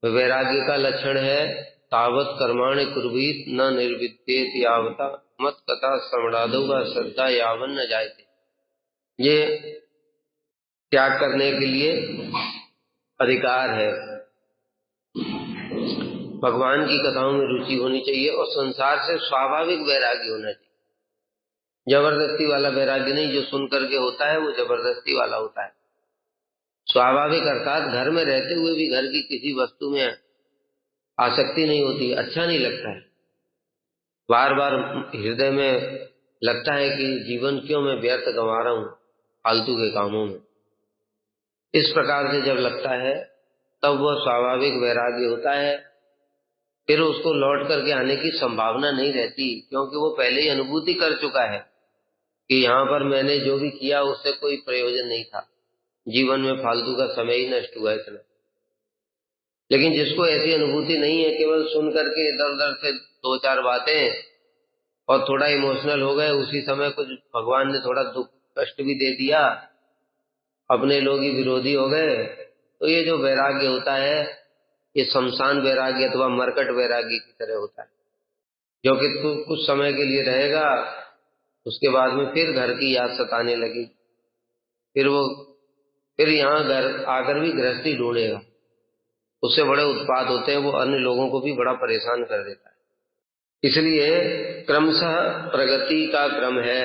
वैराग्य का लक्षण है तावत कर्माणि कुर्वीत न निर्विद्येत यावता मत कथा श्रवणादो व श्रद्धा यावन न जायते। ये त्याग करने के लिए अधिकार है। भगवान की कथाओं में रुचि होनी चाहिए और संसार से स्वाभाविक वैराग्य होना चाहिए। जबरदस्ती वाला वैराग्य नहीं, जो सुन करके होता है वो जबरदस्ती वाला होता है। स्वाभाविक अर्थात घर में रहते हुए भी घर की किसी वस्तु में आसक्ति नहीं होती, अच्छा नहीं लगता है, बार बार हृदय में लगता है कि जीवन क्यों मैं व्यर्थ गंवा रहा हूं फालतू के कामों में। इस प्रकार से जब लगता है तब वह स्वाभाविक वैराग्य होता है। फिर उसको लौट करके आने की संभावना नहीं रहती, क्योंकि वो पहले ही अनुभूति कर चुका है कि यहां पर मैंने जो भी किया उससे कोई प्रयोजन नहीं था, जीवन में फालतू का समय ही नष्ट हुआ इतना। लेकिन जिसको ऐसी अनुभूति नहीं है, केवल सुन करके इधर उधर से दो चार बातें और थोड़ा इमोशनल हो गए, उसी समय कुछ भगवान ने थोड़ा दुख कष्ट भी दे दिया, अपने लोग ही विरोधी हो गए, तो ये जो वैराग्य होता है ये शमशान वैराग्य अथवा मरकट वैराग्य की तरह होता है, जो कि कुछ समय के लिए रहेगा, उसके बाद में फिर घर की याद सताने लगी, फिर यहाँ घर आकर भी गृहस्थी ढूंढेगा, उससे बड़े उत्पात होते हैं, वो अन्य लोगों को भी बड़ा परेशान कर देता है। इसलिए क्रमशः प्रगति का क्रम है।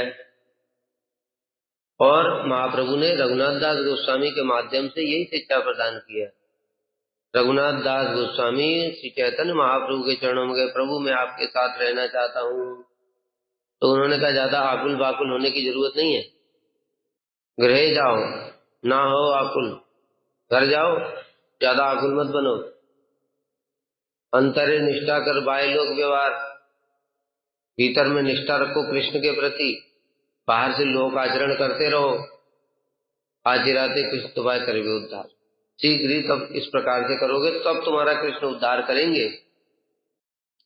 और महाप्रभु ने रघुनाथ दास गोस्वामी के माध्यम से यही शिक्षा प्रदान की है। रघुनाथ दास गोस्वामी श्री चैतन्य महाप्रभु के चरणों में गए, प्रभु मैं आपके साथ रहना चाहता हूं, तो उन्होंने कहा ज्यादा आकुल बाकुल होने की जरूरत नहीं है, गृह जाओ, ना हो आकुल, घर जाओ, ज्यादा आकुल मत बनो, अंतरे निष्ठा कर बाह्य लोक व्यवहार, भीतर में निष्ठा रखो कृष्ण के प्रति, बाहर से लोक आचरण करते रहो, आचिराते कृष्ण तुम्हारे करेंगे उद्धार, शीघ्र ही तब इस प्रकार से करोगे तब तुम्हारा कृष्ण उद्धार करेंगे।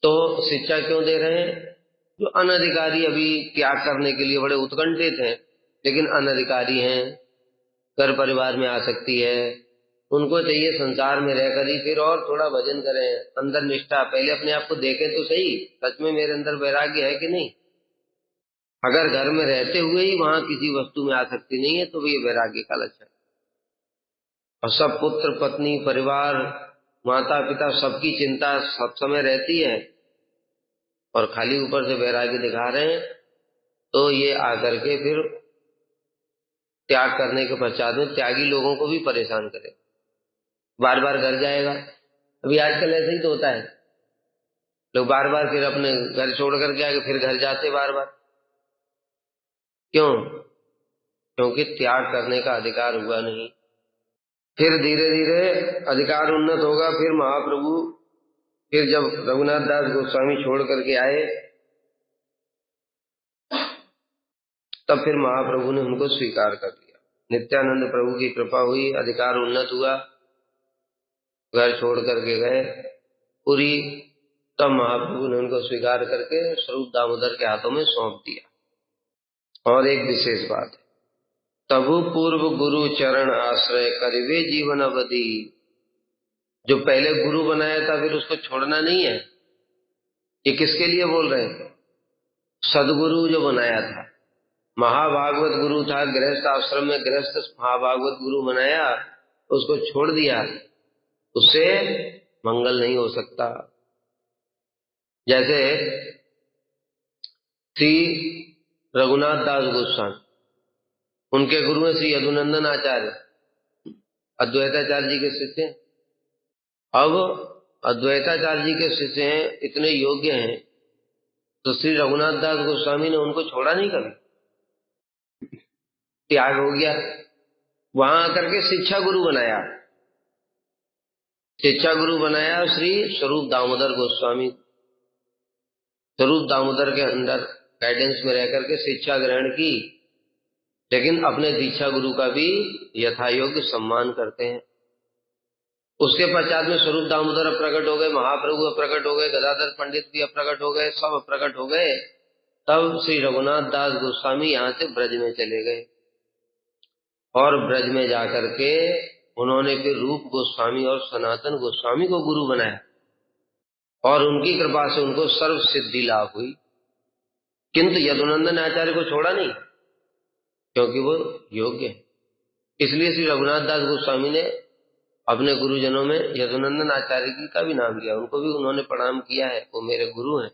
तो शिक्षा क्यों दे रहे हैं? जो अनधिकारी अभी त्याग करने के लिए बड़े उत्कंठित हैं, लेकिन अनधिकारी हैं, घर परिवार में आसक्ति है, उनको चाहिए संसार में रहकर ही फिर और थोड़ा भजन करें, अंदर निष्ठा, पहले अपने आप को देखें तो सही, सच में मेरे अंदर वैराग्य है कि नहीं। अगर घर में रहते हुए ही वहां किसी वस्तु में आसक्ति नहीं है तो ये वैराग्य का लक्षण। और सब पुत्र पत्नी परिवार माता पिता सबकी चिंता सब समय रहती है और खाली ऊपर से वैराग्य दिखा रहे हैं, तो ये आकर के फिर त्याग करने के पश्चात में त्यागी लोगों को भी परेशान करे, बार बार घर जाएगा। अभी आजकल ऐसे ही तो होता है, लोग बार बार फिर अपने घर छोड़ करके आगे फिर घर जाते बार बार, क्यों? क्योंकि त्याग करने का अधिकार हुआ नहीं। फिर धीरे धीरे अधिकार उन्नत होगा, फिर महाप्रभु फिर जब रघुनाथ दास गोस्वामी छोड़ करके आए तब फिर महाप्रभु ने उनको स्वीकार कर लिया। नित्यानंद प्रभु की कृपा हुई, अधिकार उन्नत हुआ, घर छोड़ करके गए पूरी, तब महाप्रभु ने उनको स्वीकार करके स्वरूप दामोदर के हाथों में सौंप दिया। और एक विशेष बात है, तबु पूर्व गुरु चरण आश्रय करिवे जीवन अवधि। जो पहले गुरु बनाया था फिर उसको छोड़ना नहीं है। ये किसके लिए बोल रहे हैं? सदगुरु जो बनाया था, महाभागवत गुरु था, गृहस्थ आश्रम में गृहस्थ महाभागवत गुरु बनाया, उसको छोड़ दिया, उससे मंगल नहीं हो सकता। जैसे श्री रघुनाथ दास गोस्वामी, उनके गुरु हैं श्री यदुनंदन आचार्य, अद्वैताचार्य जी के शिष्य हैं। अब अद्वैताचार्य जी के शिष्य हैं, इतने योग्य हैं, तो श्री रघुनाथ दास गोस्वामी ने उनको छोड़ा नहीं कभी, त्याग हो गया, वहां आकर के शिक्षा गुरु बनाया, शिक्षा गुरु बनाया श्री स्वरूप दामोदर गोस्वामी। स्वरूप दामोदर के अंदर गाइडेंस में रह करके शिक्षा ग्रहण की, लेकिन अपने दीक्षा गुरु का भी यथायोग्य सम्मान करते हैं। उसके पश्चात में स्वरूप दामोदर प्रकट हो गए, महाप्रभु प्रकट हो गए, गदाधर पंडित भी प्रकट हो गए, सब प्रकट हो गए। तब श्री रघुनाथ दास गोस्वामी यहाँ से ब्रज में चले गए और ब्रज में जाकर के उन्होंने फिर रूप गोस्वामी और सनातन गोस्वामी को गुरु बनाया और उनकी कृपा से उनको सर्व सिद्धि लाभ हुई। किंतु यदुनंदन आचार्य को छोड़ा नहीं, क्योंकि वो योग्य है। इसलिए श्री रघुनाथ दास गोस्वामी ने अपने गुरुजनों में यदुनंदन आचार्य जी का भी नाम लिया, उनको भी उन्होंने प्रणाम किया है, वो मेरे गुरु हैं।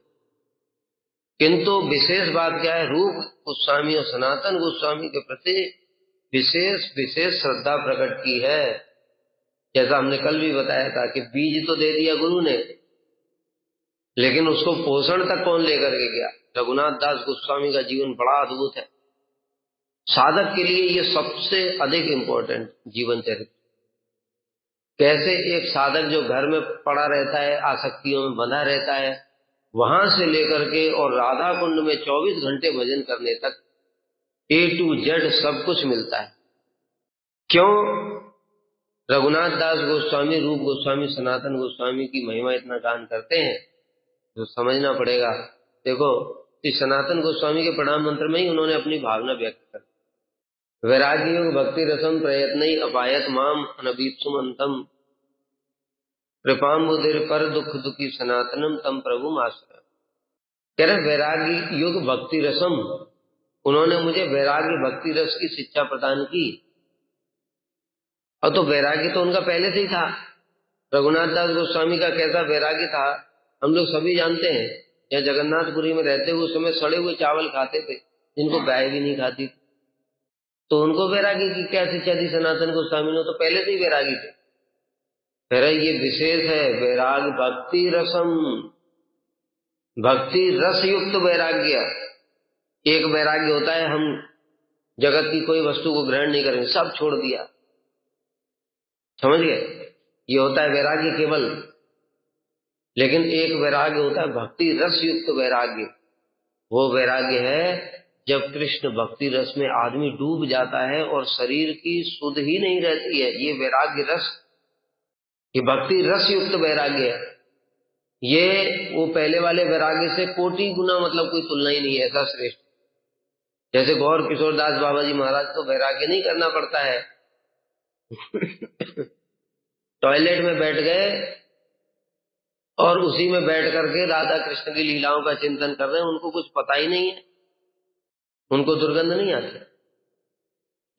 किंतु विशेष बात क्या है, रूप गोस्वामी और सनातन गोस्वामी के प्रति विशेष श्रद्धा प्रकट की है। जैसा हमने कल भी बताया था कि बीज तो दे दिया गुरु ने, लेकिन उसको पोषण तक कौन लेकर के गया? रघुनाथ दास गोस्वामी का जीवन बड़ा अद्भुत है। साधक के लिए ये सबसे अधिक इंपॉर्टेंट जीवन चरित्र। कैसे एक साधक जो घर में पड़ा रहता है, आसक्तियों में बंधा रहता है, वहां से लेकर के और राधा कुंड में 24 घंटे भजन करने तक A to Z सब कुछ मिलता है। क्यों रघुनाथ दास गोस्वामी, रूप गोस्वामी, सनातन गोस्वामी की महिमा इतना गान करते हैं, जो समझना पड़ेगा। देखो, इस सनातन गोस्वामी के प्रणाम मंत्र में ही उन्होंने अपनी भावना व्यक्त कर, वैराग्य योग भक्ति रसम प्रयत्न अपायत माम अनबीप्सुम अंतम कृपाम्बुधिर पर दुख दुखी सनातनम तम प्रभु आश्रय। कह रहे वैराग्य युग भक्ति रसम, उन्होंने मुझे वैराग्य भक्ति रस की शिक्षा प्रदान की। और तो वैराग्य तो उनका पहले से ही था। रघुनाथ दास गोस्वामी का कैसा वैराग्य था हम लोग सभी जानते हैं। या जगन्नाथपुरी में रहते हुए उस समय सड़े हुए चावल खाते थे, जिनको गाय भी नहीं खाती। तो उनको वैराग्य की क्या शिक्षा दी सनातन गोस्वामी ने? तो पहले से ही वैरागी थे। फिर ये विशेष है, वैराग भक्ति रसम, भक्ति रस युक्त वैराग्य। एक वैराग्य होता है हम जगत की कोई वस्तु को ग्रहण नहीं करेंगे, सब छोड़ दिया, समझ गए? ये होता है वैराग्य केवल। लेकिन एक वैराग्य होता है भक्ति रस युक्त वैराग्य। वो वैराग्य है जब कृष्ण भक्ति रस में आदमी डूब जाता है और शरीर की सुध ही नहीं रहती है, ये वैराग्य रस, ये भक्ति रस युक्त वैराग्य है। ये वो पहले वाले वैराग्य से कोटि गुना, मतलब कोई तुलना ही नहीं है, ऐसा श्रेष्ठ। जैसे गौर किशोरदास बाबा जी महाराज को वैराग्य नहीं करना पड़ता है। टॉयलेट में बैठ गए और उसी में बैठ करके राधा कृष्ण की लीलाओं का चिंतन कर रहे हैं, उनको कुछ पता ही नहीं है, उनको दुर्गंध नहीं आती।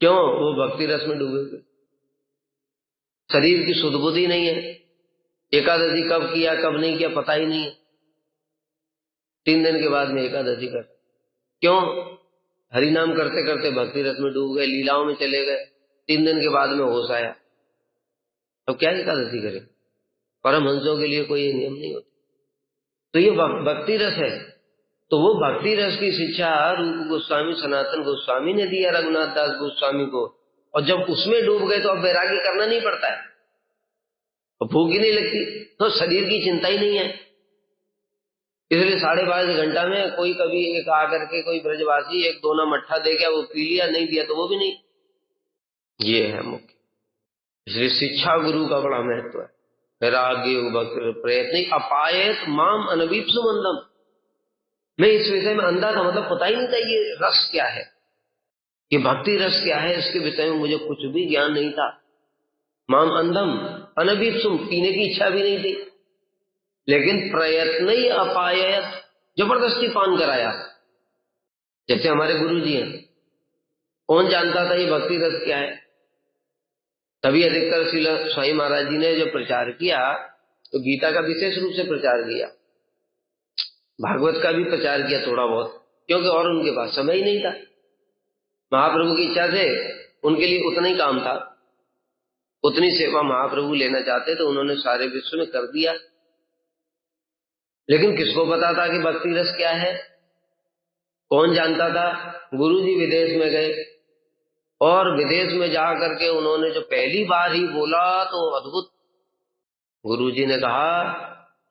क्यों? वो भक्ति रस में डूबे हुए, शरीर की सुध बुद्धि नहीं है। एकादशी कब किया कब नहीं किया पता ही नहीं है। 3 दिन के बाद में एकादशी कर, क्यों? हरिनाम करते करते भक्ति रस में डूब गए, लीलाओं में चले गए, 3 दिन के बाद में होश आया। अब क्या एकादशी करें? परमहंसों के लिए कोई नियम नहीं होता। तो ये भक्ति रस है। तो वो भक्ति रस की शिक्षा रूप गोस्वामी सनातन गोस्वामी ने दिया रघुनाथ दास गोस्वामी को। और जब उसमें डूब गए तो अब वैराग्य करना नहीं पड़ता है, और भूख ही नहीं लगती, तो शरीर की चिंता ही नहीं है। इसलिए 12.5 घंटा में कोई कभी एक आकर के कोई ब्रजवासी 1-2 मट्ठा दे गया, वो पी लिया, नहीं दिया तो वो भी नहीं। ये है मुख्य। इसलिए शिक्षा गुरु का बड़ा महत्व है। वैराग्य प्रयत्न अपायत माम अनवीप्सु मंदम। मैं इस विषय में अंधा था, मतलब पता ही नहीं था ये रस क्या है, ये भक्ति रस क्या है, इसके विषय में मुझे कुछ भी ज्ञान नहीं था। माम अंधम अनवीप्सुम, पीने की इच्छा भी नहीं थी, लेकिन प्रयत्न ही अपायत, जबरदस्ती पान कराया। जैसे हमारे गुरु जी हैं, कौन जानता था ये भक्ति रस क्या है? तभी अधिकतर श्री स्वामी महाराज जी ने जो प्रचार किया तो गीता का विशेष रूप से प्रचार किया, भागवत का भी प्रचार किया थोड़ा बहुत, क्योंकि और उनके पास समय ही नहीं था। महाप्रभु की इच्छा से उनके लिए उतना ही काम था, उतनी सेवा महाप्रभु लेना चाहते तो उन्होंने सारे विश्व में कर दिया। लेकिन किसको पता था कि भक्ति रस क्या है? कौन जानता था? गुरु जी विदेश में गए और विदेश में जा करके उन्होंने जो पहली बार ही बोला तो अद्भुत। गुरु जी ने कहा,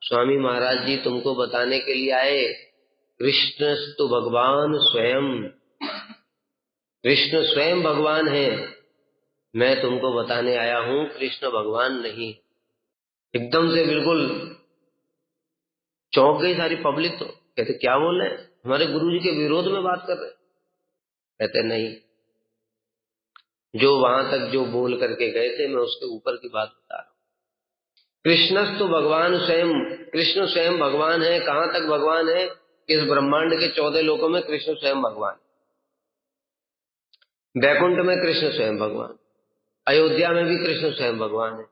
स्वामी महाराज जी तुमको बताने के लिए आए, कृष्णस्तु भगवान स्वयं, कृष्ण स्वयं भगवान है, मैं तुमको बताने आया हूं कृष्ण भगवान नहीं। एकदम से बिल्कुल चौंक गई सारी पब्लिक। तो कहते क्या बोल रहे हैं, हमारे गुरु जी के विरोध में बात कर रहे हैं? कहते नहीं, जो वहां तक जो बोल करके गए थे, मैं उसके ऊपर की बात बता रहा हूं। कृष्णस्तु भगवान स्वयं, कृष्ण स्वयं भगवान है। कहां तक भगवान है? इस ब्रह्मांड के 14 लोकों में कृष्ण स्वयं भगवान। वैकुंठ में कृष्ण स्वयं भगवान, अयोध्या में भी कृष्ण स्वयं भगवान है,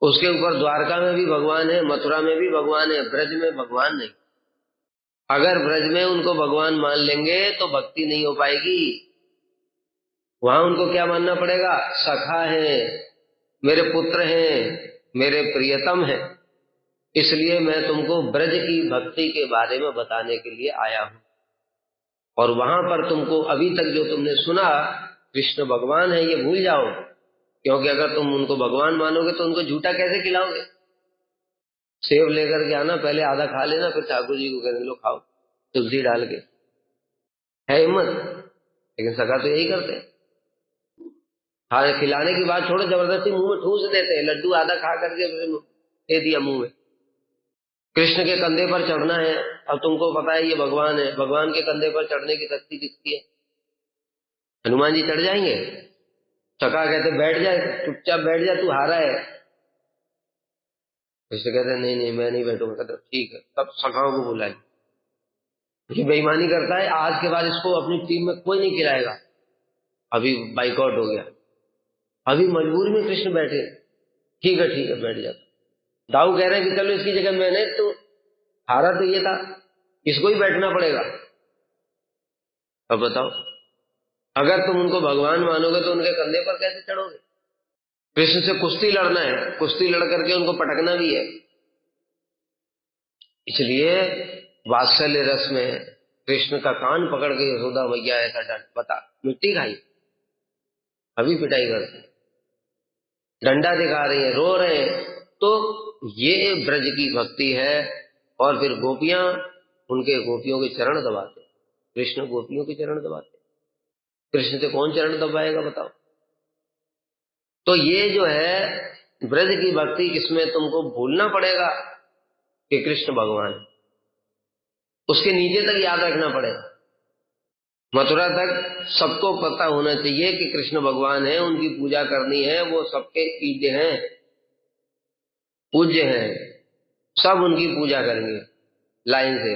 उसके ऊपर द्वारका में भी भगवान है, मथुरा में भी भगवान है, ब्रज में भगवान नहीं। अगर ब्रज में उनको भगवान मान लेंगे तो भक्ति नहीं हो पाएगी। वहां उनको क्या मानना पड़ेगा? सखा है, मेरे पुत्र हैं, मेरे प्रियतम हैं। इसलिए मैं तुमको ब्रज की भक्ति के बारे में बताने के लिए आया हूं। और वहां पर तुमको अभी तक जो तुमने सुना कृष्ण भगवान है, ये भूल जाओ। क्योंकि अगर तुम उनको भगवान मानोगे तो उनको झूठा कैसे खिलाओगे? सेब लेकर के आना, पहले आधा खा लेना, फिर ठाकुर जी को कहने लो खाओ तुलसी डाल के। है हिम्मत? लेकिन सखा तो यही करते हैं। हाँ, खिलाने की बात छोड़ो, जबरदस्ती मुंह में ठूस देते हैं। लड्डू आधा खा करके दे दिया मुंह में। कृष्ण के कंधे पर चढ़ना है, अब तुमको पता है ये भगवान है, भगवान के कंधे पर चढ़ने की शक्ति किसकी है? हनुमान जी चढ़ जाएंगे? सखा कहते बैठ जाए, चुपचाप बैठ जा, तू हारा है। कृष्ण कहते नहीं नहीं, मैं नहीं बैठूंगा। कहते ठीक है। तब सखाओं को बुलाए। ये बेईमानी करता है, आज के बाद इसको अपनी टीम में कोई नहीं खिलाएगा। अभी बाइकआउट हो गया, अभी मजबूरी में कृष्ण बैठे। ठीक है बैठ जाता। दाऊ कह रहे हैं कि चलो इसकी जगह मैंने, तो हारा तो ये था, इसको ही बैठना पड़ेगा। अब बताओ, अगर तुम उनको भगवान मानोगे तो उनके कंधे पर कैसे चढ़ोगे? कृष्ण से कुश्ती लड़ना है, कुश्ती लड़ करके उनको पटकना भी है। इसलिए वात्सल्य रस में कृष्ण का कान पकड़ के यशोदा मैया ऐसा डंड, बता मिट्टी खाई, अभी पिटाई करते, डंडा दिखा रही है, रो रहे हैं। तो ये ब्रज की भक्ति है। और फिर गोपियां उनके गोपियों के चरण दबाते, कृष्ण गोपियों के चरण दबाते। कृष्ण से कौन चरण दबाएगा बताओ? तो ये जो है ब्रज की भक्ति, इसमें तुमको भूलना पड़ेगा कि कृष्ण भगवान है। उसके नीचे तक याद रखना पड़ेगा, मथुरा तक सबको पता होना चाहिए कि कृष्ण भगवान है, उनकी पूजा करनी है, वो सबके ईज हैं, पूज्य हैं, सब उनकी पूजा करेंगे लाइन से।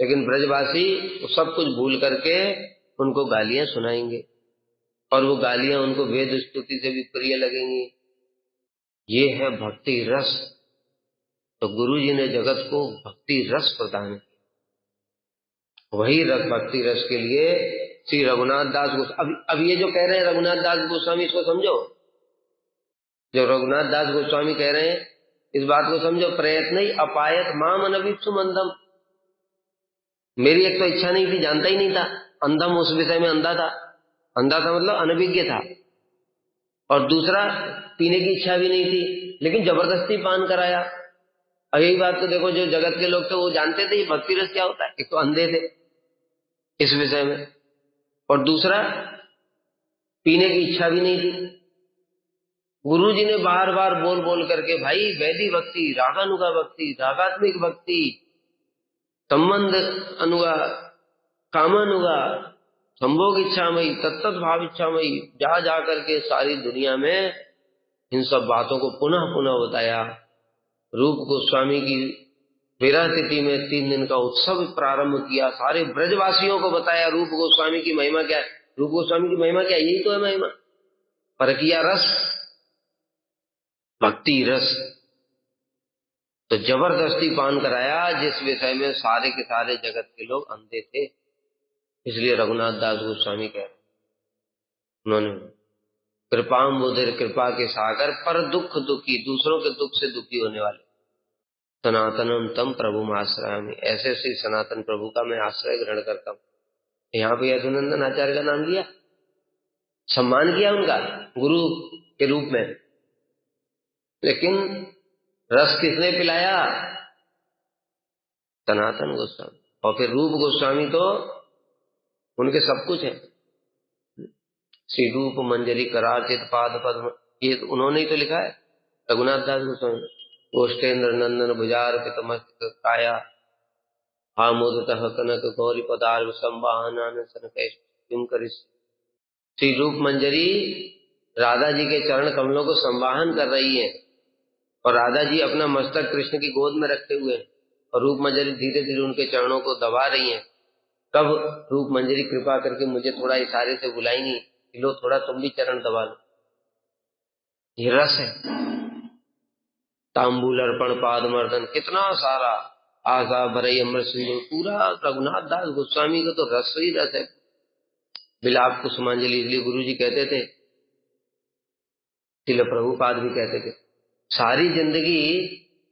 लेकिन ब्रजवासी सब कुछ भूल करके उनको गालियां सुनाएंगे, और वो गालियां उनको वेद स्तुति से भी प्रिय लगेंगी। ये है भक्ति रस। तो गुरु जी ने जगत को भक्ति रस प्रदान किया। वही रस, भक्ति रस के लिए श्री रघुनाथ दास गोस्वामी, अब ये जो कह रहे हैं रघुनाथ दास गोस्वामी, इसको समझो। जो रघुनाथ दास गोस्वामी कह रहे हैं, इस बात को समझो। प्रयत्न ही अपायत माम अनभिप्सु मंदम। मेरी एक तो इच्छा नहीं थी, जानता ही नहीं था, अंधम, उस विषय में अंधा था। अंधा था मतलब अनभिज्ञ था। और दूसरा, पीने की इच्छा भी नहीं थी, लेकिन जबरदस्ती पान कराया। और यही बात तो देखो, जो जगत के लोग थे वो जानते थे भक्ति रस क्या होता है। एक तो अंधे थे इस विषय में, और दूसरा पीने की इच्छा भी नहीं थी। गुरु जी ने बार बार बोल बोल करके, भाई वैदिक भक्ति, रागानुगा भक्ति, रागात्मिक भक्ति, संबंध अनुगा, कामानुगा, संभोग इच्छामयी, तत्त भाव इच्छामयी, जा जा करके सारी दुनिया में इन सब बातों को पुनः पुनः बताया। रूप गोस्वामी की विरह तिथि में 3 दिन का उत्सव प्रारंभ किया, सारे ब्रजवासियों को बताया रूप गोस्वामी की महिमा क्या है। रूप गोस्वामी की महिमा क्या है? यही तो है महिमा, परकिया रस, भक्ति रस। तो जबरदस्ती पान कराया, जिस विषय में सारे के सारे जगत के लोग अंधे थे। इसलिए रघुनाथ दास गोस्वामी कह रहे, उन्होंने कृपाम्बुधिर, कृपा के सागर, पर दुख दुखी, दूसरों के दुख से दुखी होने वाले, सनातनम तम प्रभु आश्रयामि, ऐसे श्री सनातन प्रभु का मैं आश्रय ग्रहण करता हूं। यहाँ पे यदुनंदन आचार्य का नाम लिया, सम्मान किया उनका गुरु के रूप में। लेकिन रस किसने पिलाया? सनातन गोस्वामी। और फिर रूप गोस्वामी तो उनके सब कुछ है। श्री रूप मंजरी कराचित पाद पद्म, ये तो उन्होंने ही तो लिखा है, रघुनाथ दास गोस्वामी। गोष्ठेन्द्र नंदन भुजार पित मस्तक काया, आमोदतः कनक गौरी पदार्थ संवाहनान सनकेश किम करिस। श्री रूप मंजरी राधा जी के चरण कमलों को संवाहन कर रही है और राधा जी अपना मस्तक कृष्ण की गोद में रखे हुए हैं और रूप मंजरी धीरे धीरे उनके चरणों को दबा रही हैं। तब रूप मंजरी कृपा करके मुझे थोड़ा इशारे से बुलाएंगी कि लो थोड़ा तुम भी चरण दबा लो। ये रस है। तांबूल अर्पण पाद मर्दन, कितना सारा आशा भरई अमृत सिंधु, पूरा रघुनाथ दास गोस्वामी का तो रस ही रस है। बिलाप कुसुमांजलि, इसलिए गुरु जी कहते थे, तिल प्रभुपाद भी कहते थे, सारी जिंदगी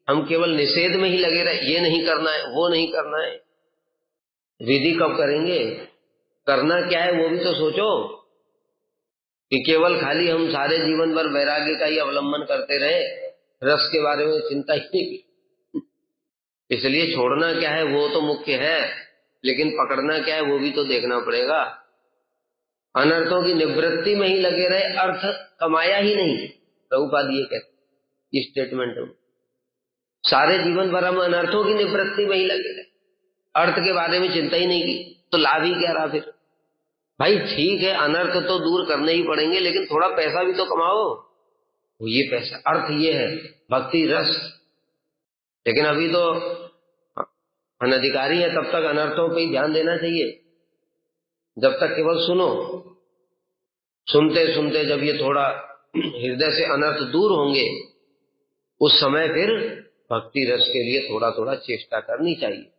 हम केवल निषेध में ही लगे रहे, ये नहीं करना है, वो नहीं करना है। विधि कब करेंगे? करना क्या है वो भी तो सोचो, कि केवल खाली हम सारे जीवन भर वैराग्य का ही अवलंबन करते रहे, रस के बारे में चिंता ही नहीं की। इसलिए छोड़ना क्या है वो तो मुख्य है, लेकिन पकड़ना क्या है वो भी तो देखना पड़ेगा। अनर्थों की निवृत्ति में ही लगे रहे, अर्थ कमाया ही नहीं। प्रभुपाद ये कहते इस स्टेटमेंट में, सारे जीवन भर हम अनर्थों की निवृत्ति में ही लगे रहे, अर्थ के बारे में चिंता ही नहीं की, तो लाभ ही क्या रहा फिर? भाई ठीक है, अनर्थ तो दूर करने ही पड़ेंगे, लेकिन थोड़ा पैसा भी तो कमाओ। वो ये पैसा, अर्थ ये है भक्ति रस। लेकिन अभी तो अनधिकारी है, तब तक अनर्थों पे ही ध्यान देना चाहिए। जब तक केवल सुनो, सुनते सुनते जब ये थोड़ा हृदय से अनर्थ दूर होंगे, उस समय फिर भक्ति रस के लिए थोड़ा थोड़ा चेष्टा करनी चाहिए।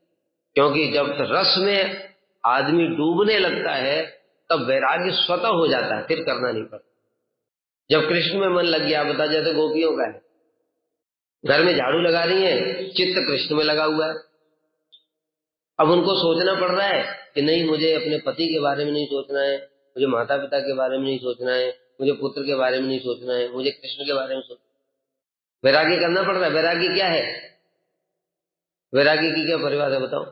क्योंकि जब रस में आदमी डूबने लगता है तब वैराग्य स्वतः हो जाता है, फिर करना नहीं पड़ता। जब कृष्ण में मन लग गया, बता जैसे गोपियों का है, घर में झाड़ू लगा रही है, चित्त कृष्ण में लगा हुआ है। अब उनको सोचना पड़ रहा है कि नहीं, मुझे अपने पति के बारे में नहीं सोचना है, मुझे माता पिता के बारे में नहीं सोचना है, मुझे पुत्र के बारे में नहीं सोचना है, मुझे कृष्ण के बारे में सोचना। वैराग्य करना पड़ रहा है। वैराग्य क्या है? वैराग्य की क्या परिभाषा बताओ?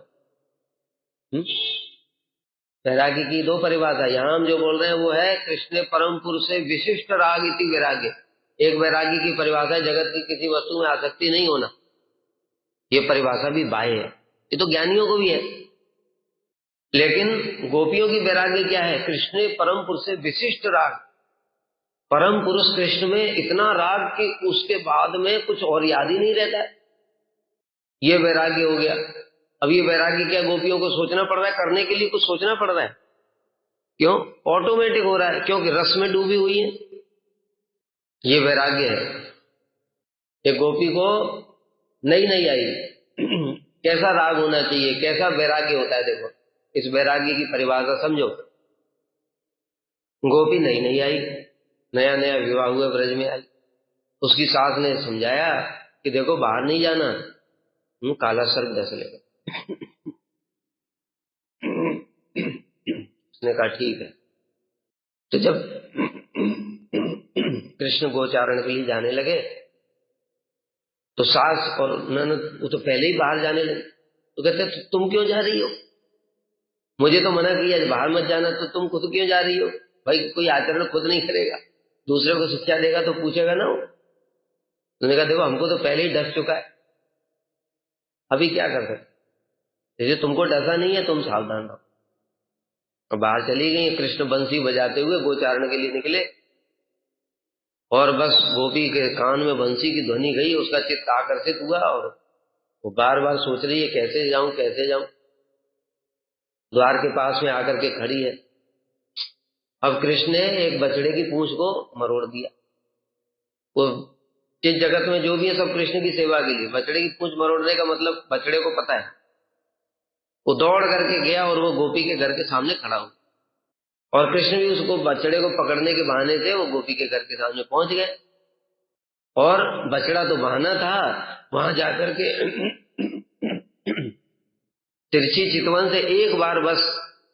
वैराग्य की दो परिभाषा यहां हम जो बोल रहे हैं वो है, कृष्ण परम पुरुष से विशिष्ट राग इति वैराग्य। एक वैराग्य की परिभाषा है जगत की किसी वस्तु में आसक्ति नहीं होना। ये परिभाषा भी बाह्य है, ये तो ज्ञानियों को भी है। लेकिन गोपियों की वैराग्य क्या है? कृष्ण परम पुरुष से विशिष्ट राग। परम पुरुष कृष्ण में इतना राग कि उसके बाद में कुछ और याद ही नहीं रहता है। ये वैराग्य हो गया। अब ये वैराग्य क्या गोपियों को सोचना पड़ रहा है? करने के लिए कुछ सोचना पड़ रहा है? क्यों? ऑटोमेटिक हो रहा है, क्योंकि रस में डूबी हुई है। ये वैराग्य है। एक गोपी को नहीं आई कैसा राग होना चाहिए, कैसा वैराग्य होता है, देखो इस वैराग्य की परिभाषा समझो। गोपी नहीं आई, नया नया विवाह हुआ, ब्रज में आई, उसकी सास ने समझाया कि देखो बाहर नहीं जाना, काला सर्प डस लेगा। उसने कहा ठीक है। तो जब कृष्ण गोचारण के लिए जाने लगे तो सास और ननद वो तो पहले ही बाहर जाने लगे। तो कहते तुम क्यों जा रही हो? मुझे तो मना किया बाहर मत जाना, तो तुम खुद क्यों जा रही हो? भाई कोई आचरण खुद नहीं करेगा, दूसरे को शिक्षा देगा तो पूछेगा ना वो। उन्होंने कहा देखो हमको तो पहले ही डस चुका है, अभी क्या कर सकते, जैसे तुमको डसा नहीं है तुम सावधान रहो। और बाहर चली गई। कृष्ण बंसी बजाते हुए गोचारण के लिए निकले और बस गोपी के कान में बंसी की ध्वनि गई, उसका चित्त आकर्षित हुआ और वो बार बार सोच रही है कैसे जाऊं कैसे जाऊं। द्वार के पास में आकर के खड़ी है। अब कृष्ण ने एक बछड़े की पूंछ को मरोड़ दिया। वो इस जगत में जो भी है सब कृष्ण की सेवा के लिए। बछड़े की पूंछ मरोड़ने का मतलब बछड़े को पता है। वो दौड़ करके गया और वो गोपी के घर के सामने खड़ा हुआ और कृष्ण भी उसको बछड़े को पकड़ने के बहाने से वो गोपी के घर के सामने पहुंच गए। और बछड़ा तो बहाना था, वहां जाकर के तिरछी चितवन से एक बार बस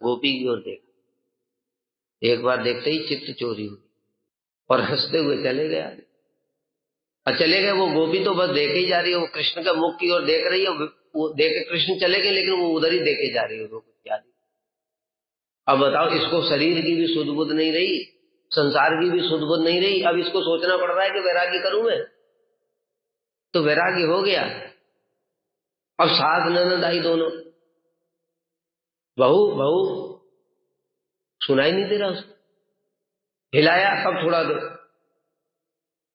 गोपी की ओर देखा। एक बार देखते ही चित्त चोरी हुई और हंसते हुए चले गया। और चले गए। वो गोपी तो बस देखे ही जा रही है, वो कृष्ण का मुख की ओर देख रही है। वो देखे कृष्ण चले गए, लेकिन वो उधर ही देखे जा रही है, वो कुछ याद। अब बताओ, इसको शरीर की भी सुध बुध नहीं रही, संसार की भी सुध बुध नहीं रही। अब इसको सोचना पड़ रहा है कि वैराग्य करूं मैं। तो वैराग्य हो गया। अब सास ननद आई दोनों, बहू बहू सुनाई नहीं दे रहा उसको। हिलाया कब छोड़ा दो।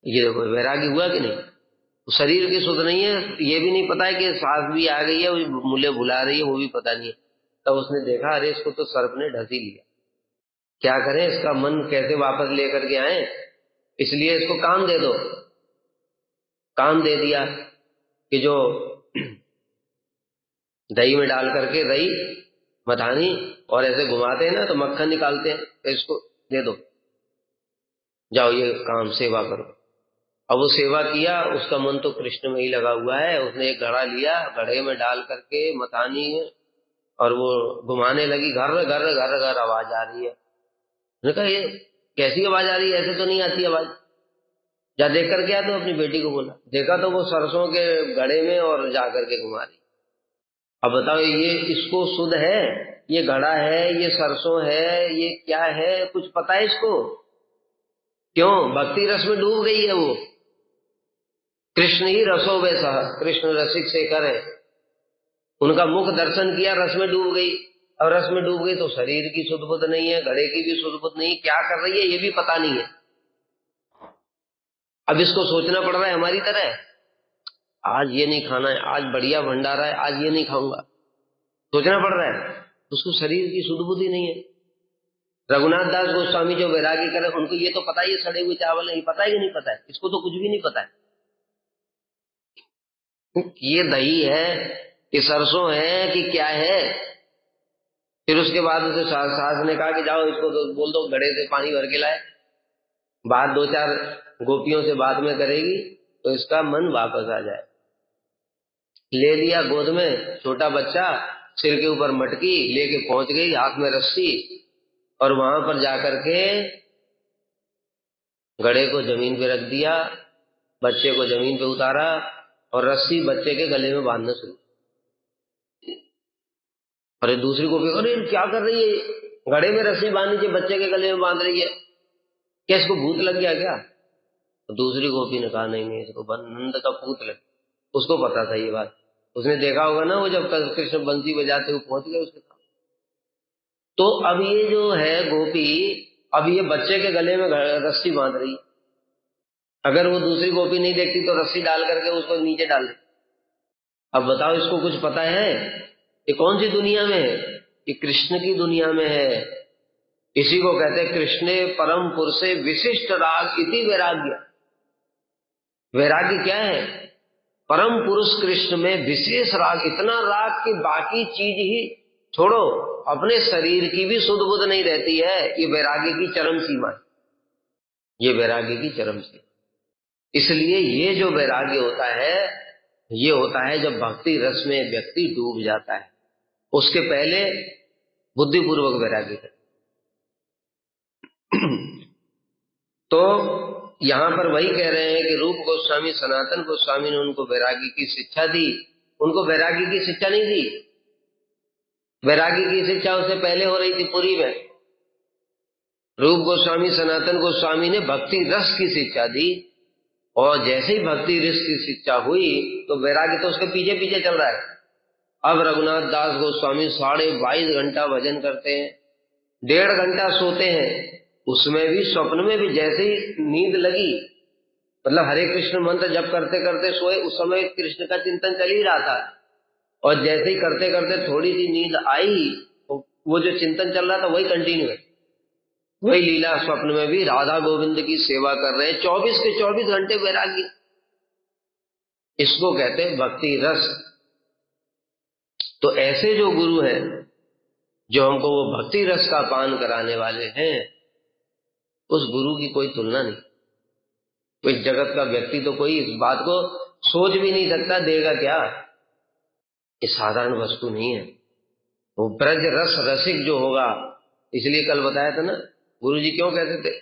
ये देखो वैरागी हुआ कि नहीं। तो शरीर की सुध नहीं है, ये भी नहीं पता है कि सांस भी आ गई है, मुझे बुला रही है, वो भी पता नहीं है। तब उसने देखा अरे इसको तो सर्प ने ढस ही लिया, क्या करें, इसका मन कैसे वापस लेकर के आए, इसलिए इसको काम दे दो। काम दे दिया कि जो दही में डाल करके, दही मथानी और ऐसे घुमाते हैं ना तो मक्खन निकालते हैं, तो इसको दे दो, जाओ ये काम सेवा करो। अब वो सेवा किया, उसका मन तो कृष्ण में ही लगा हुआ है। उसने एक घड़ा लिया, घड़े में डाल करके मथानी में, और वो घुमाने लगी, घर घर घर घर आवाज आ रही है। उसने कहा ये कैसी आवाज आ रही है, ऐसे तो नहीं आती आवाज, जा देख कर गया। तो अपनी बेटी को बोला, देखा तो वो सरसों के घड़े में और जा करके घुमा रही। अब बताओ ये इसको सुध है, ये घड़ा है, ये सरसों है, ये क्या है, कुछ पता है इसको? क्यों? भक्ति रस में डूब गई है वो। कृष्ण ही रसो वैसा, कृष्ण रसिक से करे। उनका मुख दर्शन किया, रस में डूब गई। और रस में डूब गई तो शरीर की सुध बुध नहीं है, घड़े की भी सुध बुध नहीं, क्या कर रही है ये भी पता नहीं है। अब इसको सोचना पड़ रहा है हमारी तरह, आज ये नहीं खाना है, आज बढ़िया भंडारा है, आज ये नहीं खाऊंगा, सोचना पड़ रहा है। उसको शरीर की सुध बुध ही नहीं है। रघुनाथ दास गोस्वामी जो वैरागी करे, उनको ये तो पता ही है सड़े हुए चावल है, ये पता है कि नहीं पता है? इसको तो कुछ भी नहीं पता है। ये दही है कि सरसों है कि क्या है। फिर उसके बाद उसे सास ने कहा कि जाओ इसको तो बोल दो घड़े से पानी भर के लाए। बात दो चार गोपियों से बाद में करेगी तो इसका मन वापस आ जाए। ले लिया गोद में छोटा बच्चा, सिर के ऊपर मटकी लेके पहुंच गई, हाथ में रस्सी, और वहां पर जाकर के घड़े को जमीन पे रख दिया, बच्चे को जमीन पे उतारा और रस्सी बच्चे के गले में बांधना शुरू। अरे दूसरी गोपी, अरे क्या कर रही है, घड़े में रस्सी बांध लीजिए, बच्चे के गले में बांध रही है, क्या इसको भूत लग गया क्या? तो दूसरी गोपी ने कहा नहीं नहीं, इसको नंद का भूत लग। उसको पता था ये बात, उसने देखा होगा ना वो जब कृष्ण बंसी बजाते हुए पहुंच गए उसके साथ। तो अब ये जो है गोपी, अब ये बच्चे के गले में रस्सी बांध रही। अगर वो दूसरी गोपी नहीं देखती तो रस्सी डाल करके उसको नीचे डाल दे। अब बताओ इसको कुछ पता है? ये कौन सी दुनिया में है? ये कृष्ण की दुनिया में है। इसी को कहते हैं कृष्णे परम पुरुषे विशिष्ट राग इति वैराग्य। वैराग्य क्या है? परम पुरुष कृष्ण में विशेष राग, इतना राग कि बाकी चीज ही छोड़ो, अपने शरीर की भी सुध बुध नहीं रहती है। ये वैराग्य की चरम सीमा है, ये वैराग्य की चरम सीमा। इसलिए ये जो वैराग्य होता है, ये होता है जब भक्ति रस में व्यक्ति डूब जाता है। उसके पहले बुद्धिपूर्वक वैराग्य है। तो यहां पर वही कह रहे हैं कि रूप गोस्वामी सनातन गोस्वामी ने उनको वैराग्य की शिक्षा दी। उनको वैराग्य की शिक्षा नहीं दी, वैराग्य की शिक्षा उससे पहले हो रही थी पुरी में। रूप गोस्वामी सनातन गोस्वामी ने भक्ति रस की शिक्षा दी, और जैसे ही भक्ति रस की शिक्षा हुई तो वैराग्य तो उसके पीछे पीछे चल रहा है। अब रघुनाथ दास गोस्वामी 22.5 घंटा भजन करते हैं, 1.5 घंटा सोते हैं, उसमें भी स्वप्न में भी जैसे ही नींद लगी, मतलब हरे कृष्ण मंत्र जब करते करते सोए, उस समय कृष्ण का चिंतन चल ही रहा था, और जैसे ही करते करते थोड़ी सी नींद आई, वो जो चिंतन चल रहा था वही कंटिन्यू है, वही लीला। स्वप्न में भी राधा गोविंद की सेवा कर रहे हैं, 24 के 24 घंटे वैराग्य। इसको कहते हैं भक्ति रस। तो ऐसे जो गुरु हैं जो हमको वो भक्ति रस का पान कराने वाले हैं, उस गुरु की कोई तुलना नहीं। कोई जगत का व्यक्ति तो कोई इस बात को सोच भी नहीं सकता, देगा क्या? ये साधारण वस्तु नहीं है। वो ब्रज रस रसिक जो होगा, इसलिए कल बताया था ना, गुरु जी क्यों कहते थे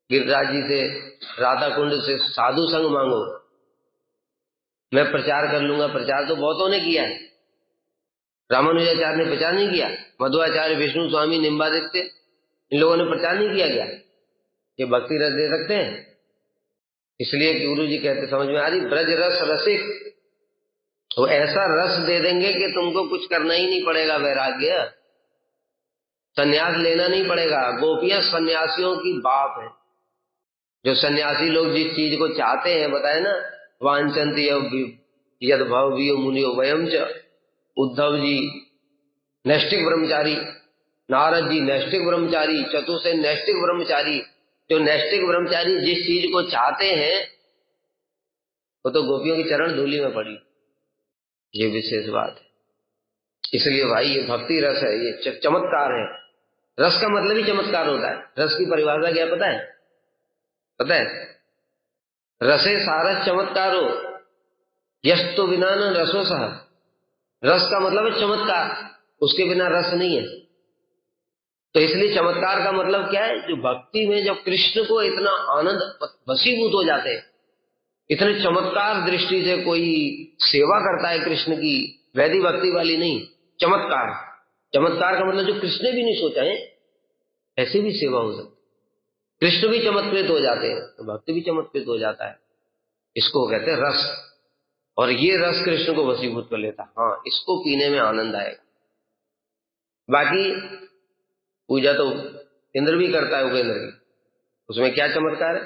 गिरिराज जी से, राधा कुंड से साधु संग मांगो, मैं प्रचार कर लूंगा। प्रचार तो बहुतों ने किया है, रामानुजाचार्य ने प्रचार नहीं किया, मध्वाचार्य, विष्णु स्वामी, निम्बादित्य, इन लोगों ने प्रचार नहीं किया क्या? ये भक्ति रस दे सकते हैं। इसलिए गुरु जी कहते, समझ में आ रही, ब्रज रस रसिक, तो ऐसा रस दे देंगे कि तुमको कुछ करना ही नहीं पड़ेगा। वैराग्य सन्यास लेना नहीं पड़ेगा। गोपियां सन्यासियों की बाप है। जो सन्यासी लोग जिस चीज को चाहते हैं, बताए ना, वांछन्ति यद भवभीयो मुनियो वयम च, उद्धव जी नैष्ठिक ब्रह्मचारी, नारद जी नैष्ठिक ब्रह्मचारी, चतुर्सेन नैष्ठिक ब्रह्मचारी। जो नैष्ठिक ब्रह्मचारी जिस चीज को चाहते हैं वो तो गोपियों की चरण धूलि में पड़ी। ये विशेष बात है। इसलिए भाई ये भक्ति रस है, ये चमत्कार है। रस का मतलब ही चमत्कार होता है। रस की परिभाषा क्या पता है? पता है? रसे सारस चमत्कारो यस्तो बिना न रसो सह। रस का मतलब है चमत्कार, उसके बिना रस नहीं है। तो इसलिए चमत्कार का मतलब क्या है? जो भक्ति में जब कृष्ण को इतना आनंद वशीभूत हो जाते हैं, इतने चमत्कार दृष्टि से कोई सेवा करता है कृष्ण की, वैदिक भक्ति वाली नहीं, चमत्कार। चमत्कार का मतलब जो कृष्ण भी नहीं सोचा है ऐसी भी सेवा हो सकती। कृष्ण भी चमत्कृत हो जाते हैं तो भक्त भी चमत्कृत हो जाता है। इसको कहते हैं रस। और ये रस कृष्ण को वशीभूत कर लेता। हाँ, इसको पीने में आनंद आएगा। बाकी पूजा तो इंद्र भी करता है, उपेंद्र की, उसमें क्या चमत्कार है?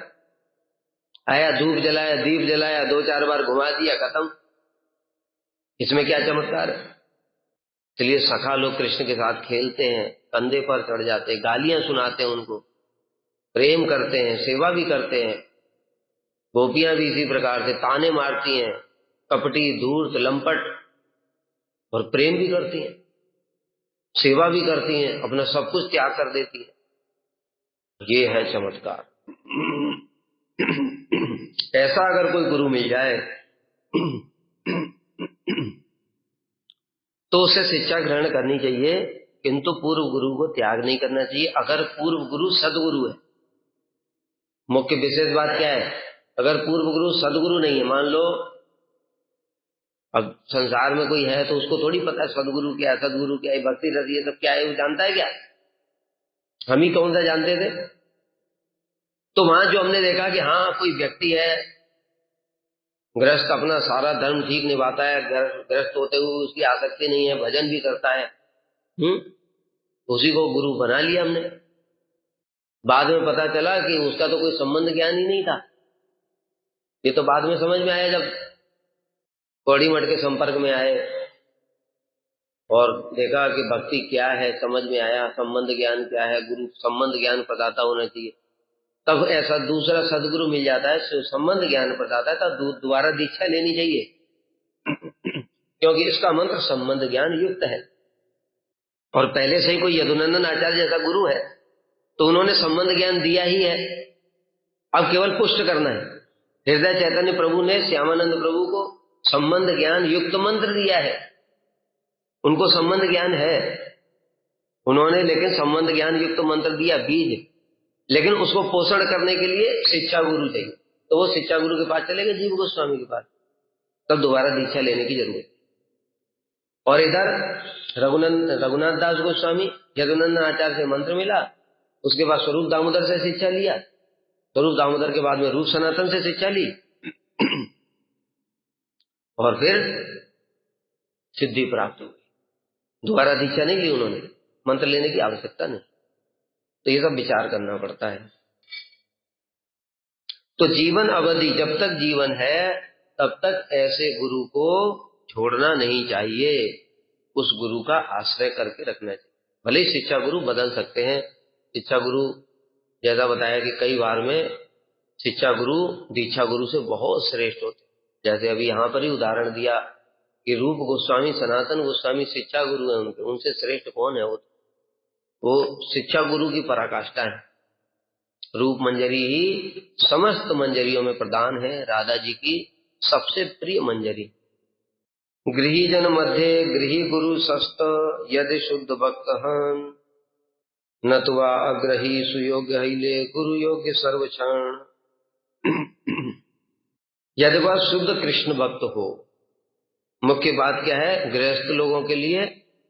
आया, धूप जलाया, दीप जलाया, 2-4 बार घुमा दिया, खत्म। इसमें क्या चमत्कार है? इसलिए सखा लोग कृष्ण के साथ खेलते हैं, कंधे पर चढ़ जाते हैं, गालियां सुनाते हैं, उनको प्रेम करते हैं, सेवा भी करते हैं। गोपियां भी इसी प्रकार से ताने मारती हैं, कपटी, धूर्त, लंपट, और प्रेम भी करती हैं, सेवा भी करती हैं, अपना सब कुछ त्याग कर देती है। ये है चमत्कार। ऐसा अगर कोई गुरु मिल जाए तो उसे शिक्षा ग्रहण करनी चाहिए, किंतु पूर्व गुरु को त्याग नहीं करना चाहिए। अगर पूर्व गुरु सदगुरु है, मुख्य विशेष बात क्या है? अगर पूर्व गुरु सदगुरु नहीं है, मान लो अब संसार में कोई है तो उसको थोड़ी पता है सदगुरु क्या है, सदगुरु क्या है, भक्ति रस ये सब क्या है, वो जानता है क्या? हम ही कौन सा जानते थे? तो वहां जो हमने देखा कि हाँ कोई व्यक्ति है, गृहस्थ अपना सारा धर्म ठीक निभाता है, गृहस्थ होते हुए उसकी आसक्ति नहीं है, भजन भी करता है, उसी को गुरु बना लिया हमने। बाद में पता चला कि उसका तो कोई संबंध ज्ञान ही नहीं था। ये तो बाद में समझ में आया, जब कौड़ी मठ के संपर्क में आए और देखा कि भक्ति क्या है, समझ में आया संबंध ज्ञान क्या है, गुरु संबंध ज्ञान प्रदाता होना चाहिए। तब ऐसा दूसरा सदगुरु मिल जाता है, संबंध ज्ञान प्रदाता है, तब दोबारा दीक्षा लेनी चाहिए क्योंकि इसका मंत्र संबंध ज्ञान युक्त है। और पहले से ही कोई यदुनंदन आचार्य जैसा गुरु है तो उन्होंने संबंध ज्ञान दिया ही है, अब केवल पुष्ट करना है। हृदय चैतन्य प्रभु ने श्यामानंद प्रभु को संबंध ज्ञान युक्त मंत्र दिया है, उनको संबंध ज्ञान है उन्होंने, लेकिन संबंध ज्ञान युक्त मंत्र दिया, बीज, लेकिन उसको पोषण करने के लिए शिक्षा गुरु चाहिए। तो वो शिक्षा गुरु के पास चले गए, जीव गोस्वामी के पास, तब दोबारा दीक्षा लेने की जरूरत। और इधर रघुनाथ दास गोस्वामी, यदुनंदन आचार्य से मंत्र मिला, उसके बाद स्वरूप दामोदर से शिक्षा लिया, स्वरूप दामोदर के बाद में रूप सनातन से शिक्षा ली और फिर सिद्धि प्राप्त हो गई। दोबारा दीक्षा नहीं ली उन्होंने, मंत्र लेने की आवश्यकता नहीं। तो ये सब विचार करना पड़ता है। तो जीवन अवधि जब तक जीवन है तब तक ऐसे गुरु को छोड़ना नहीं चाहिए, उस गुरु का आश्रय करके रखना चाहिए। भले ही शिक्षा गुरु बदल सकते हैं, शिक्षा गुरु जैसा बताया कि कई बार में शिक्षा गुरु दीक्षा गुरु से बहुत श्रेष्ठ होते, जैसे अभी यहां पर ही उदाहरण दिया कि रूप गोस्वामी सनातन गोस्वामी शिक्षा गुरु है उनके, उनसे श्रेष्ठ कौन है? वो शिक्षा गुरु की पराकाष्ठा है। रूप मंजरी ही समस्त मंजरियों में प्रधान है, राधा जी की सबसे प्रिय मंजरी। गृही जन मध्य गृही गुरु सस्त यदि शुद्ध भक्त नत्वा अग्रही सुयोग्य ले गुरु योग्य सर्वक्षण। यदि वह शुद्ध कृष्ण भक्त हो, मुख्य बात क्या है गृहस्थ लोगों के लिए,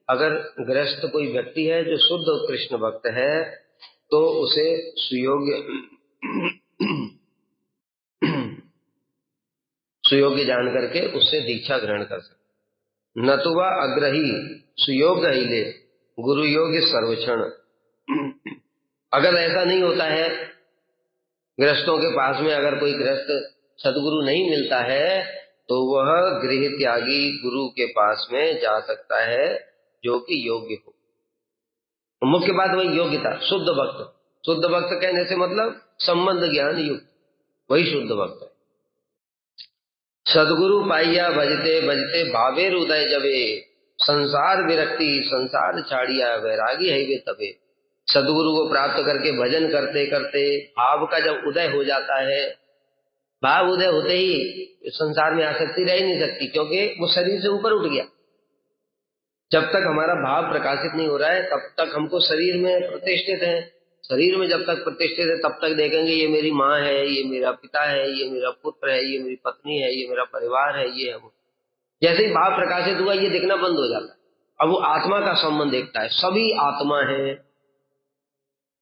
अगर गृहस्थ कोई व्यक्ति है जो शुद्ध कृष्ण भक्त है तो उसे सुयोग्य जान करके उससे दीक्षा ग्रहण कर सकते। नतुवा अग्रही सुयोग्य ही ले गुरु योग्य सर्वक्षण। अगर ऐसा नहीं होता है, गृहस्थों के पास में अगर कोई गृहस्थ सदगुरु नहीं मिलता है तो वह गृह त्यागी गुरु के पास में जा सकता है जो कि योग्य हो। मुख्य बात वही योग्यता, शुद्ध भक्त। शुद्ध भक्त कहने से मतलब संबंध ज्ञान युक्त, वही शुद्ध भक्त है। सदगुरु पाइया भजते भजते भावेर उदय जबे, संसार विरक्ति संसार छाड़िया वैरागी है वे तबे। सदगुरु को प्राप्त करके भजन करते करते भाव का जब उदय हो जाता है, भाव उदय होते ही संसार में आसक्ति रह नहीं सकती, क्योंकि वो शरीर से ऊपर उठ गया। जब तक हमारा भाव प्रकाशित नहीं हो रहा है तब तक हमको शरीर में प्रतिष्ठित है। शरीर में जब तक प्रतिष्ठित है तब तक देखेंगे ये मेरी माँ है, ये मेरा पिता है, ये मेरा पुत्र है, ये मेरी पत्नी है, ये मेरा परिवार है, ये है वो। जैसे ही भाव प्रकाशित हुआ ये दिखना बंद हो जाता है। अब वो आत्मा का संबंध देखता है, सभी आत्मा है,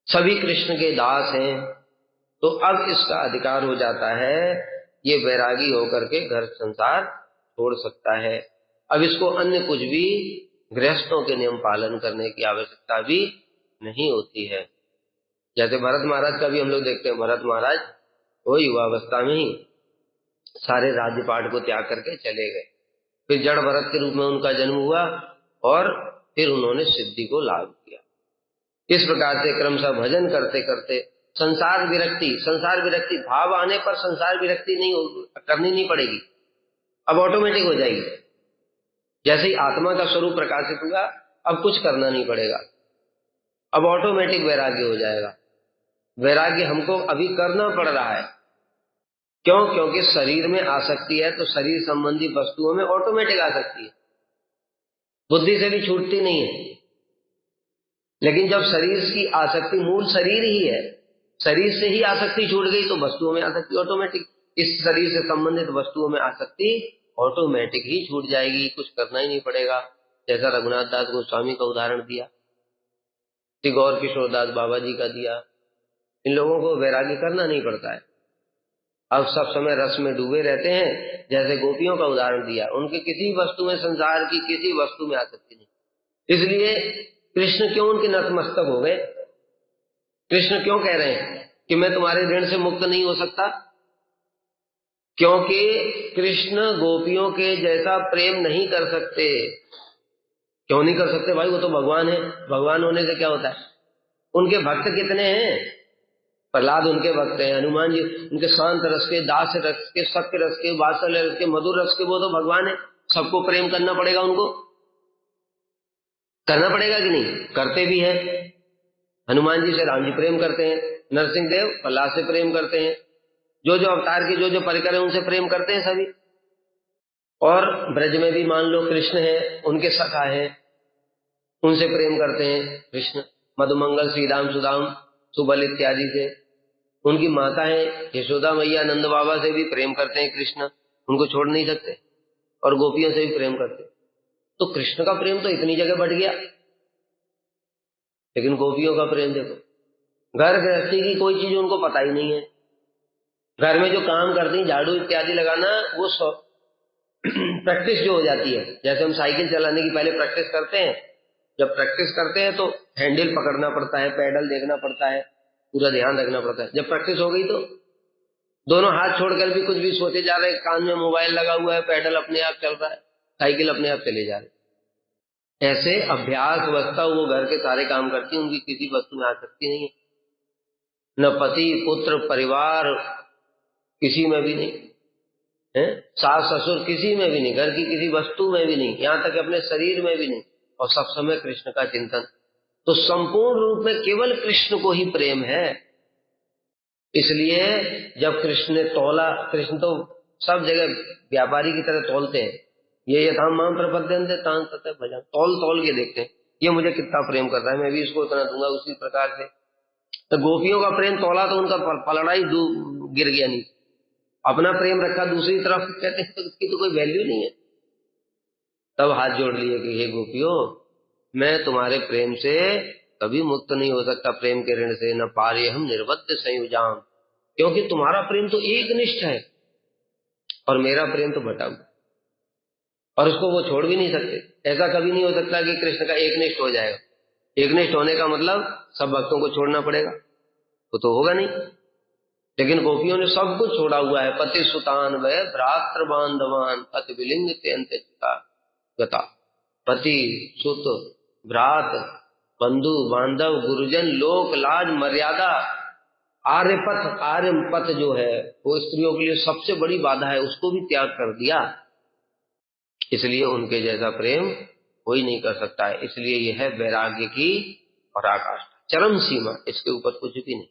सभी कृष्ण के दास हैं। तो अब इसका अधिकार हो जाता है, ये वैरागी होकर के घर संसार छोड़ सकता है। अब इसको अन्य कुछ भी गृहस्थों के नियम पालन करने की आवश्यकता भी नहीं होती है। जैसे भरत महाराज का भी हम लोग देखते हैं, भरत महाराज वो युवावस्था में ही सारे राज्यपाट को त्याग करके चले गए, फिर जड़ भरत के रूप में उनका जन्म हुआ और फिर उन्होंने सिद्धि को लाभ किया। इस प्रकार से क्रमशः भजन करते करते संसार विरक्ति भाव आने पर संसार विरक्ति करनी नहीं पड़ेगी, अब ऑटोमेटिक हो जाएगी। जैसे ही आत्मा का स्वरूप प्रकाशित हुआ अब कुछ करना नहीं पड़ेगा, अब ऑटोमेटिक वैराग्य हो जाएगा। वैराग्य हमको अभी करना पड़ रहा है, क्यों? क्योंकि शरीर में आसक्ति है तो शरीर संबंधी वस्तुओं में ऑटोमेटिक आसक्ति है, बुद्धि से भी छूटती नहीं है। लेकिन जब शरीर की आसक्ति मूल शरीर ही है, शरीर से ही आसक्ति छूट गई तो वस्तुओं में आसक्ति ऑटोमेटिक, इस शरीर से संबंधित वस्तुओं में आसक्ति ऑटोमेटिक ही छूट जाएगी, कुछ करना ही नहीं पड़ेगा। जैसा रघुनाथ दास गोस्वामी का उदाहरण दिया, श्री गौर किशोर दास बाबा जी का दिया, इन लोगों को वैराग्य करना नहीं पड़ता है, अब सब समय रस में डूबे रहते हैं। जैसे गोपियों का उदाहरण दिया, उनके किसी वस्तु में, संसार की किसी वस्तु में आसक्ति नहीं। इसलिए कृष्ण क्यों उनके नतमस्तक हो गए? कृष्ण क्यों कह रहे हैं कि मैं तुम्हारे ऋण से मुक्त नहीं हो सकता? क्योंकि कृष्ण गोपियों के जैसा प्रेम नहीं कर सकते। क्यों नहीं कर सकते भाई? वो तो भगवान है, भगवान होने से क्या होता है? उनके भक्त कितने हैं? प्रहलाद उनके भक्त हैं, हनुमान जी उनके शांत रस के, दास रस के, सत्य रस के, वात्सल्य रस के, मधुर रस के, वो तो भगवान है। सबको प्रेम करना पड़ेगा, उनको करना पड़ेगा कि नहीं? करते भी है। हनुमान जी से राम जी प्रेम करते हैं, नरसिंह देव प्रहलाद से प्रेम करते हैं, जो जो अवतार के जो जो परिकर है उनसे प्रेम करते हैं सभी। और ब्रज में भी मान लो कृष्ण है, उनके सखा है, उनसे प्रेम करते हैं कृष्ण। मधुमंगल श्रीदाम सुदाम सुबल इत्यादि से। उनकी माता है यशोदा मैया, नंद बाबा से भी प्रेम करते हैं कृष्ण, उनको छोड़ नहीं सकते। और गोपियों से भी प्रेम करते हैं। तो कृष्ण का प्रेम तो इतनी जगह बढ़ गया, लेकिन गोपियों का प्रेम देखो, घर गृहस्थी की कोई चीज उनको पता ही नहीं है। घर में जो काम करती हैं, झाड़ू इत्यादि लगाना, वो प्रैक्टिस जो हो जाती है। जैसे हम साइकिल चलाने की पहले प्रैक्टिस करते हैं, जब प्रैक्टिस करते हैं तो हैंडल पकड़ना पड़ता है, पैडल देखना पड़ता है, पूरा ध्यान रखना पड़ता है। जब प्रैक्टिस हो गई तो दोनों हाथ छोड़कर भी कुछ भी सोचे जा रहे हैं, कान में मोबाइल लगा हुआ है, पैडल अपने आप चल रहा है, साइकिल अपने आप चले जा रहे। ऐसे अभ्यास अवस्था वो घर के सारे काम करती है, उनकी किसी वस्तु में आ सकती नहीं है, न पति पुत्र परिवार किसी में भी नहीं है, सास ससुर किसी में भी नहीं, घर की किसी वस्तु में भी नहीं, यहां तक अपने शरीर में भी नहीं, और सब समय कृष्ण का चिंतन। तो संपूर्ण रूप में केवल कृष्ण को ही प्रेम है। इसलिए जब कृष्ण ने तौला, कृष्ण तो सब जगह व्यापारी की तरह तौलते हैं, ये यथा माम प्रपद्यन्ते तां तथा भजन, तौल तौल के देखते हैं ये मुझे कितना प्रेम कर रहा है, मैं भी इसको इतना दूंगा। उसी प्रकार से तो गोपियों का प्रेम तौला तो उनका पलड़ा ही गिर गया नीचे, अपना प्रेम रखा दूसरी तरफ, कहते हैं तो इसकी तो कोई वैल्यू नहीं है। तब हाथ जोड़ लिए कि हे गोपियों, मैं तुम्हारे प्रेम से कभी मुक्त नहीं हो सकता, प्रेम के ऋण से न पारे हम निर्बद्ध संयुजाम, क्योंकि तुम्हारा प्रेम तो एक निष्ठ है और मेरा प्रेम तो बटा हुआ, और उसको वो छोड़ भी नहीं सकते। ऐसा कभी नहीं हो सकता कि कृष्ण का एक निष्ठ हो जाएगा, एकनिष्ठ होने का मतलब सब भक्तों को छोड़ना पड़ेगा, वो तो होगा नहीं। लेकिन गोपियों ने सब कुछ छोड़ा हुआ है। पति सुतान वह भ्रातृ बांधवान अति विलिंग गता। पति सुत भ्रात बंधु बांधव गुरुजन लोक लाज मर्यादा आर्यपथ, आर्य पथ जो है वो स्त्रियों के लिए सबसे बड़ी बाधा है, उसको भी त्याग कर दिया। इसलिए उनके जैसा प्रेम कोई नहीं कर सकता है। इसलिए यह है वैराग्य की पराकाष्ठा, चरम सीमा, इसके ऊपर कुछ भी नहीं।